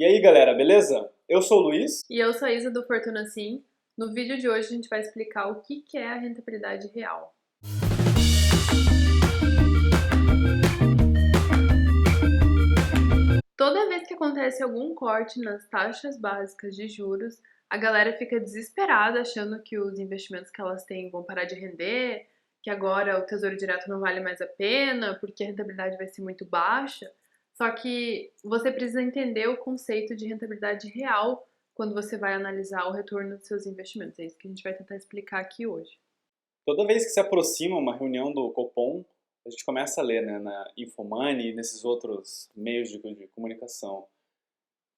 E aí, galera, beleza? Eu sou o Luiz. E eu sou a Isa do Fortuna Sim. No vídeo de hoje a gente vai explicar o que é a rentabilidade real. Toda vez que acontece algum corte nas taxas básicas de juros, a galera fica desesperada achando que os investimentos que elas têm vão parar de render, que agora o Tesouro Direto não vale mais a pena, porque a rentabilidade vai ser muito baixa. Só que você precisa entender o conceito de rentabilidade real quando você vai analisar o retorno dos seus investimentos. É isso que a gente vai tentar explicar aqui hoje. Toda vez que se aproxima uma reunião do Copom, a gente começa a ler, né, na Infomoney e nesses outros meios de comunicação.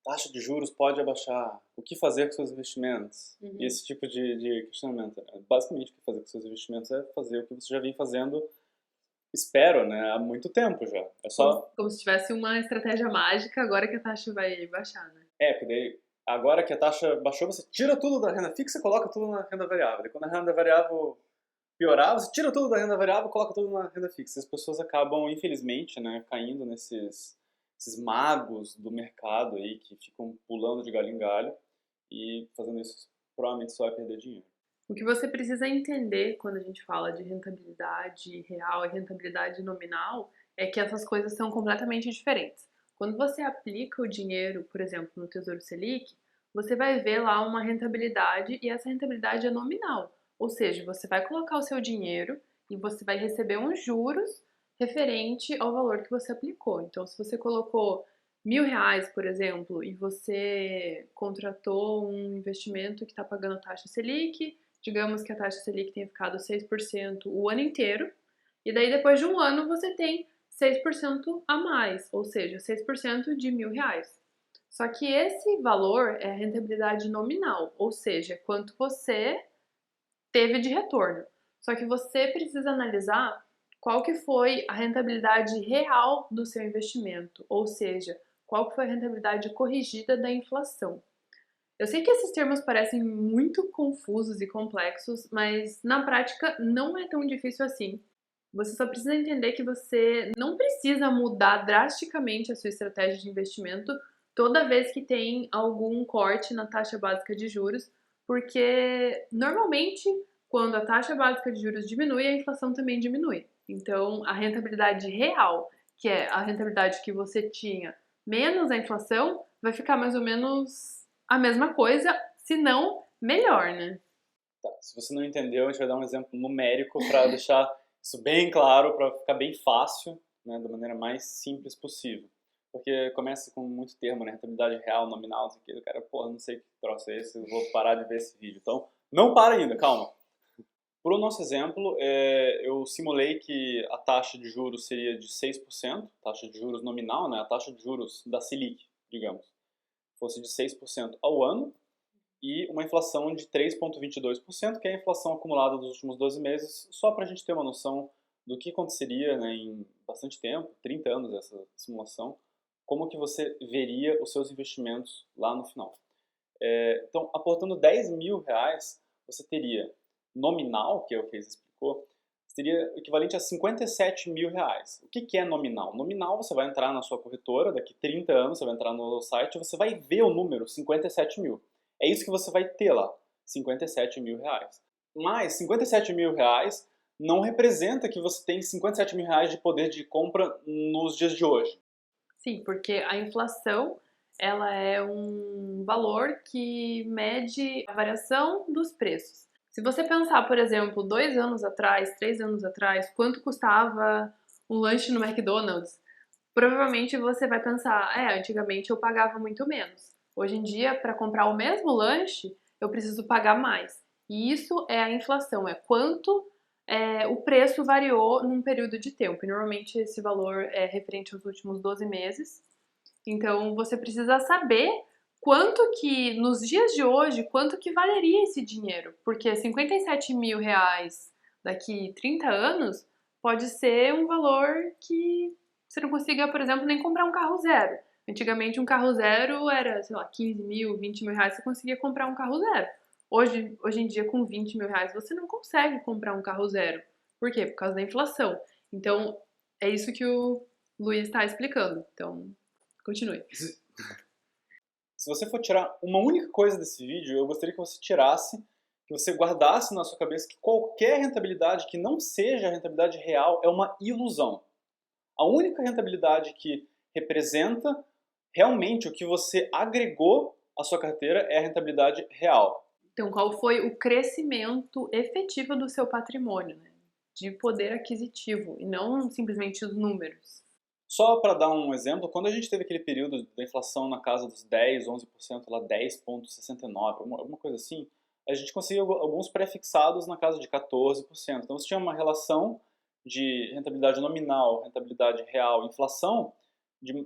Taxa de juros pode abaixar. O que fazer com seus investimentos? E esse tipo de questionamento. Basicamente, o que fazer com seus investimentos é fazer o que você já vem fazendo, espero, né, há muito tempo já. É só... Como se tivesse uma estratégia mágica agora que a taxa vai baixar, né? Porque daí, agora que a taxa baixou, você tira tudo da renda fixa e coloca tudo na renda variável. E quando a renda variável piorar, você tira tudo da renda variável e coloca tudo na renda fixa. As pessoas acabam, infelizmente, né, caindo esses magos do mercado aí que ficam pulando de galho em galho e fazendo isso provavelmente só vai perder dinheiro. O que você precisa entender quando a gente fala de rentabilidade real e rentabilidade nominal é que essas coisas são completamente diferentes. Quando você aplica o dinheiro, por exemplo, no Tesouro Selic, você vai ver lá uma rentabilidade e essa rentabilidade é nominal. Ou seja, você vai colocar o seu dinheiro e você vai receber uns juros referente ao valor que você aplicou. Então, se você colocou R$ 1.000, por exemplo, e você contratou um investimento que está pagando taxa Selic, digamos que a taxa Selic tenha ficado 6% o ano inteiro, e daí depois de um ano você tem 6% a mais, ou seja, 6% de R$ 1.000. Só que esse valor é a rentabilidade nominal, ou seja, quanto você teve de retorno. Só que você precisa analisar qual que foi a rentabilidade real do seu investimento, ou seja, qual que foi a rentabilidade corrigida da inflação. Eu sei que esses termos parecem muito confusos e complexos, mas na prática não é tão difícil assim. Você só precisa entender que você não precisa mudar drasticamente a sua estratégia de investimento toda vez que tem algum corte na taxa básica de juros, porque normalmente quando a taxa básica de juros diminui, a inflação também diminui. Então, a rentabilidade real, que é a rentabilidade que você tinha menos a inflação, vai ficar mais ou menos a mesma coisa, se não melhor, né? Tá, se você não entendeu, a gente vai dar um exemplo numérico para deixar isso bem claro, para ficar bem fácil, né, da maneira mais simples possível. Porque começa com muito termo, né, rentabilidade real, nominal, isso aqui, o cara, porra, não sei que troço é esse, eu vou parar de ver esse vídeo. Então, não para ainda, calma. Por o nosso exemplo, eu simulei que a taxa de juros seria de 6%, taxa de juros nominal, né, a taxa de juros da Selic, digamos, fosse de 6% ao ano, e uma inflação de 3,22%, que é a inflação acumulada dos últimos 12 meses, só para a gente ter uma noção do que aconteceria, né, em bastante tempo, 30 anos essa simulação, como que você veria os seus investimentos lá no final. Então, aportando R$ 10.000, você teria nominal, que é o que eles explicou, seria equivalente a R$ 57.000. O que é nominal? Nominal, você vai entrar na sua corretora, daqui 30 anos você vai entrar no site e você vai ver o número 57 mil. É isso que você vai ter lá, R$ 57.000. Mas R$ 57.000 não representa que você tem R$ 57.000 de poder de compra nos dias de hoje. Sim, porque a inflação ela é um valor que mede a variação dos preços. Se você pensar, por exemplo, 2 anos atrás, 3 anos atrás, quanto custava um lanche no McDonald's, provavelmente você vai pensar, antigamente eu pagava muito menos. Hoje em dia, para comprar o mesmo lanche, eu preciso pagar mais. E isso é a inflação, é quanto o preço variou num período de tempo. E normalmente esse valor é referente aos últimos 12 meses. Então você precisa saber quanto que, nos dias de hoje, quanto que valeria esse dinheiro. Porque R$ 57.000 daqui 30 anos pode ser um valor que você não consiga, por exemplo, nem comprar um carro zero. Antigamente um carro zero era, sei lá, 15 mil, 20 mil reais, você conseguia comprar um carro zero. Hoje em dia, com 20 mil reais, você não consegue comprar um carro zero. Por quê? Por causa da inflação. Então, é isso que o Luiz está explicando. Então, continue. Se você for tirar uma única coisa desse vídeo, eu gostaria que você tirasse, que você guardasse na sua cabeça que qualquer rentabilidade que não seja a rentabilidade real é uma ilusão. A única rentabilidade que representa realmente o que você agregou à sua carteira é a rentabilidade real. Então, qual foi o crescimento efetivo do seu patrimônio, né? De poder aquisitivo, e não simplesmente os números. Só para dar um exemplo, quando a gente teve aquele período da inflação na casa dos 10, 11%, lá 10,69%, alguma coisa assim, a gente conseguiu alguns pré-fixados na casa de 14%. Então você tinha uma relação de rentabilidade nominal, rentabilidade real, inflação,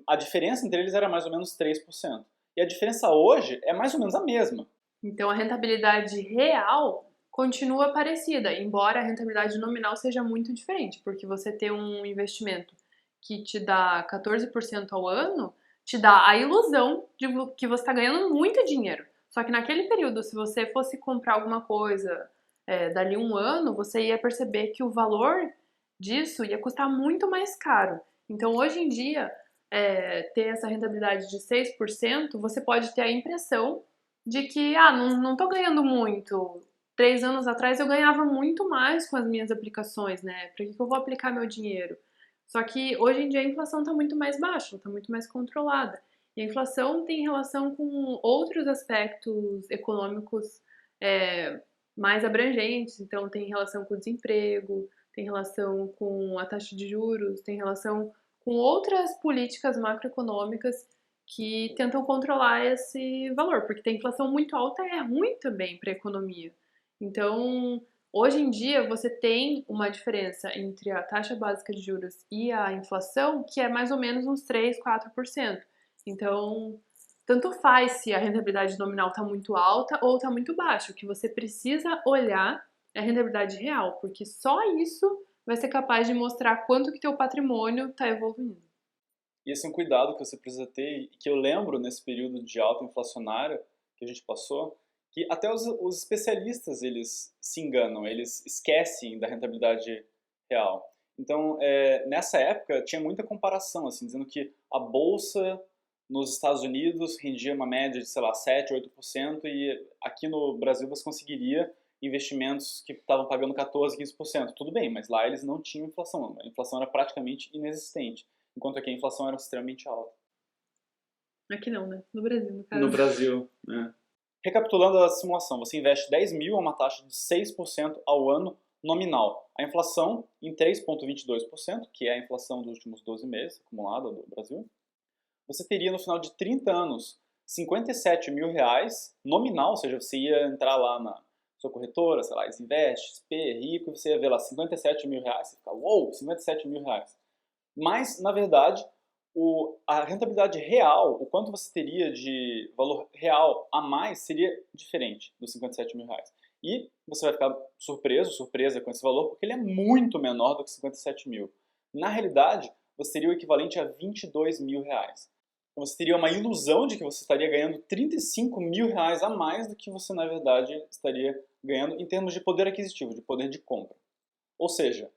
a diferença entre eles era mais ou menos 3%. E a diferença hoje é mais ou menos a mesma. Então, a rentabilidade real continua parecida, embora a rentabilidade nominal seja muito diferente, porque você ter um investimento que te dá 14% ao ano, te dá a ilusão de que você está ganhando muito dinheiro. Só que naquele período, se você fosse comprar alguma coisa dali um ano, você ia perceber que o valor disso ia custar muito mais caro. Então, hoje em dia, ter essa rentabilidade de 6%, você pode ter a impressão de que, não tô ganhando muito. 3 anos atrás eu ganhava muito mais com as minhas aplicações, né? Pra que eu vou aplicar meu dinheiro? Só que hoje em dia a inflação está muito mais baixa, está muito mais controlada. E a inflação tem relação com outros aspectos econômicos mais abrangentes, então tem relação com o desemprego, tem relação com a taxa de juros, tem relação com outras políticas macroeconômicas que tentam controlar esse valor, porque a inflação muito alta é ruim também para a economia. Então, hoje em dia, você tem uma diferença entre a taxa básica de juros e a inflação, que é mais ou menos uns 3, 4%. Então, tanto faz se a rentabilidade nominal está muito alta ou está muito baixa. O que você precisa olhar é a rentabilidade real, porque só isso vai ser capaz de mostrar quanto que teu patrimônio está evoluindo. E esse é um cuidado que você precisa ter, e que eu lembro nesse período de alta inflacionária que a gente passou, que até os especialistas eles se enganam, eles esquecem da rentabilidade real. Então, nessa época, tinha muita comparação, assim, dizendo que a bolsa nos Estados Unidos rendia uma média de, sei lá, 7, 8%, e aqui no Brasil você conseguiria investimentos que estavam pagando 14, 15%. Tudo bem, mas lá eles não tinham inflação, a inflação era praticamente inexistente, enquanto aqui a inflação era extremamente alta. Aqui não, né? No Brasil, no caso. No Brasil, né? Recapitulando a simulação, você investe 10 mil a uma taxa de 6% ao ano nominal. A inflação em 3,22%, que é a inflação dos últimos 12 meses acumulada do Brasil. Você teria no final de 30 anos 57 mil reais nominal, ou seja, você ia entrar lá na sua corretora, sei lá, Invest, XP, Rico, e você ia ver lá 57 mil reais, você fica, uou, 57 mil reais. Mas, na verdade, a rentabilidade real, o quanto você teria de valor real a mais, seria diferente dos 57 mil reais. E você vai ficar surpresa com esse valor, porque ele é muito menor do que 57 mil. Na realidade, você teria o equivalente a 22 mil reais. Então você teria uma ilusão de que você estaria ganhando 35 mil reais a mais do que você, na verdade, estaria ganhando em termos de poder aquisitivo, de poder de compra. Ou seja,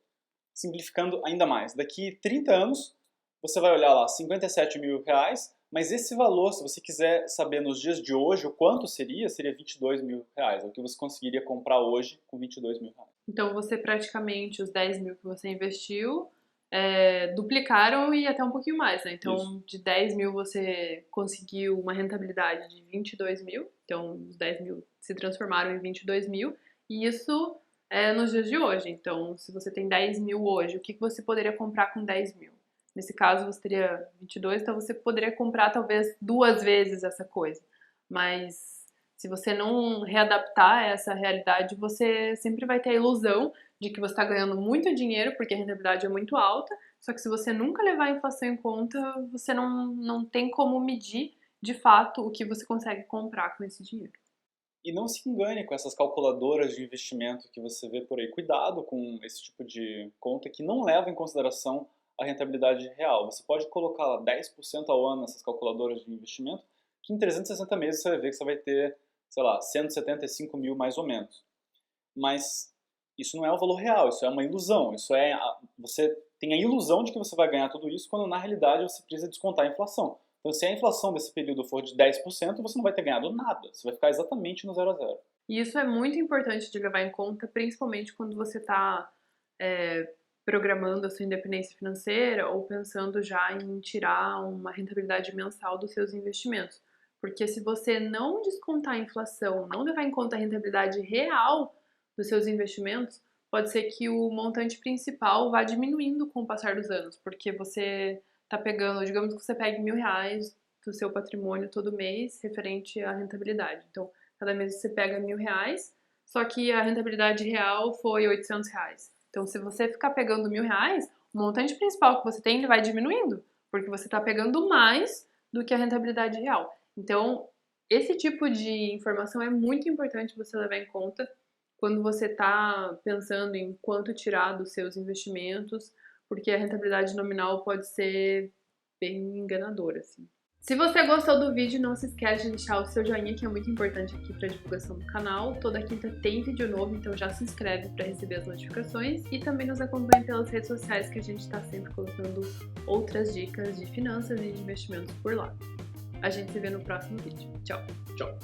simplificando ainda mais, daqui 30 anos, você vai olhar lá 57 mil reais, mas esse valor, se você quiser saber nos dias de hoje o quanto seria 22 mil reais, é o que você conseguiria comprar hoje com 22 mil reais. Então, você praticamente, os 10 mil que você investiu, duplicaram e até um pouquinho mais, né? Então, Isso. de 10 mil você conseguiu uma rentabilidade de 22 mil, então os 10 mil se transformaram em 22 mil, e isso é nos dias de hoje. Então, se você tem 10 mil hoje, o que você poderia comprar com 10 mil? Nesse caso, você teria 22, então você poderia comprar talvez 2 vezes essa coisa. Mas se você não readaptar essa realidade, você sempre vai ter a ilusão de que você está ganhando muito dinheiro, porque a rentabilidade é muito alta, só que se você nunca levar a inflação em conta, você não tem como medir de fato o que você consegue comprar com esse dinheiro. E não se engane com essas calculadoras de investimento que você vê por aí. Cuidado com esse tipo de conta que não leva em consideração a rentabilidade real. Você pode colocar lá 10% ao ano nessas calculadoras de investimento, que em 360 meses você vai ver que você vai ter, sei lá, 175 mil mais ou menos. Mas isso não é o valor real, isso é uma ilusão. Você tem a ilusão de que você vai ganhar tudo isso, quando na realidade você precisa descontar a inflação. Então, se a inflação desse período for de 10%, você não vai ter ganhado nada. Você vai ficar exatamente no 0 a 0. E isso é muito importante de levar em conta, principalmente quando você está programando a sua independência financeira ou pensando já em tirar uma rentabilidade mensal dos seus investimentos. Porque se você não descontar a inflação, não levar em conta a rentabilidade real dos seus investimentos, pode ser que o montante principal vá diminuindo com o passar dos anos, porque você está pegando, digamos que você pegue R$1.000 do seu patrimônio todo mês referente à rentabilidade. Então, cada mês você pega R$1.000, só que a rentabilidade real foi R$800. Então, se você ficar pegando R$1.000, o montante principal que você tem ele vai diminuindo, porque você está pegando mais do que a rentabilidade real. Então, esse tipo de informação é muito importante você levar em conta quando você está pensando em quanto tirar dos seus investimentos, porque a rentabilidade nominal pode ser bem enganadora, assim. Se você gostou do vídeo, não se esquece de deixar o seu joinha, que é muito importante aqui para a divulgação do canal. Toda quinta tem vídeo novo, então já se inscreve para receber as notificações. E também nos acompanhe pelas redes sociais, que a gente está sempre colocando outras dicas de finanças e de investimentos por lá. A gente se vê no próximo vídeo. Tchau! Tchau!